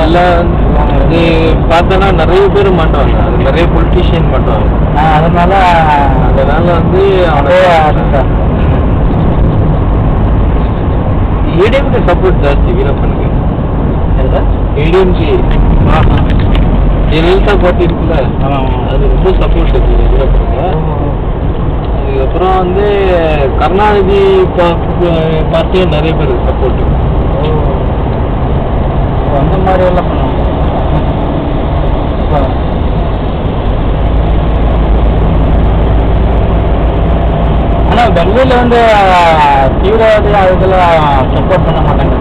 அதில் அது பார்த்தோன்னா நிறைய பேர் மாட்டுவாங்க, அது நிறைய பொலிட்டீஷியன் மாட்டுவாங்க. அதனால வந்து ஏடிஎம்கே சப்போர்ட் ஜாஸ்தி வீரப்பனுக்கு. ஏடிஎம்கே ஜெயலலிதா பார்ட்டி இருக்குல்ல, அது ரொம்ப சப்போர்ட் இருக்குது வீரப்பனுக்கு. அதுக்கப்புறம் வந்து கருணாநிதி பார்ட்டியும் நிறைய பேர் சப்போர்ட். அந்த மாதிரி எல்லாம் பண்ணுவாங்க. ஆனால் பெங்களூரில் வந்து தீவிரவாதி அதுக்கெல்லாம் சப்போர்ட் பண்ண மாட்டாங்க.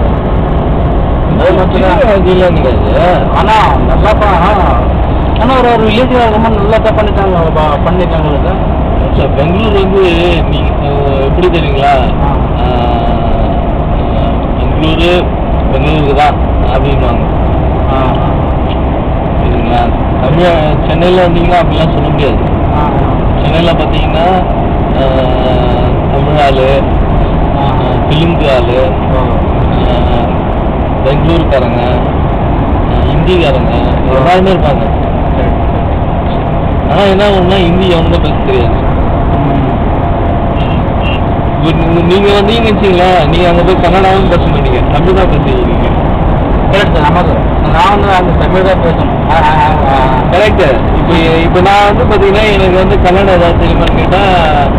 அது மட்டும் இல்லைன்னு கிடையாது. ஆனால் நல்லா ஆனால் ஒரு வில்லேஜ் ரொம்ப நல்லா தான் பண்ணிட்டாங்க. பெங்களூர் வந்து நீங்கள் எப்படி தெரியுங்களா, பெங்களூருக்கு தான் அப்படின்வாங்க. சரிங்களா, சென்னையில் வந்தீங்கன்னா அப்படிலாம் சொல்ல முடியாது. சென்னையில் பார்த்தீங்கன்னா தமிழ் ஆள், தெலுங்கு ஆள், பெங்களூருக்காரங்க, ஹிந்திக்காரங்க எல்லாருமே இருப்பாங்க. ஆனால் என்ன ஒன்றா ஹிந்தி எவனுமே பேச தெரியாது. நீங்கள் வந்தீங்கன்னு வச்சிங்களேன், நீங்கள் அங்கே போய் கன்னடாவும் பேச மாட்டீங்க, தமிழ் தான் பேசுவீங்க. கரெக்டு, நமக்கு நான் வந்து அந்த தமிழ் தான் பேசணும். கரெக்டு. இப்போ நான் வந்து பார்த்தீங்கன்னா எனக்கு வந்து கன்னடம் ஏதாவது தெரியுமான்னு கேட்டால்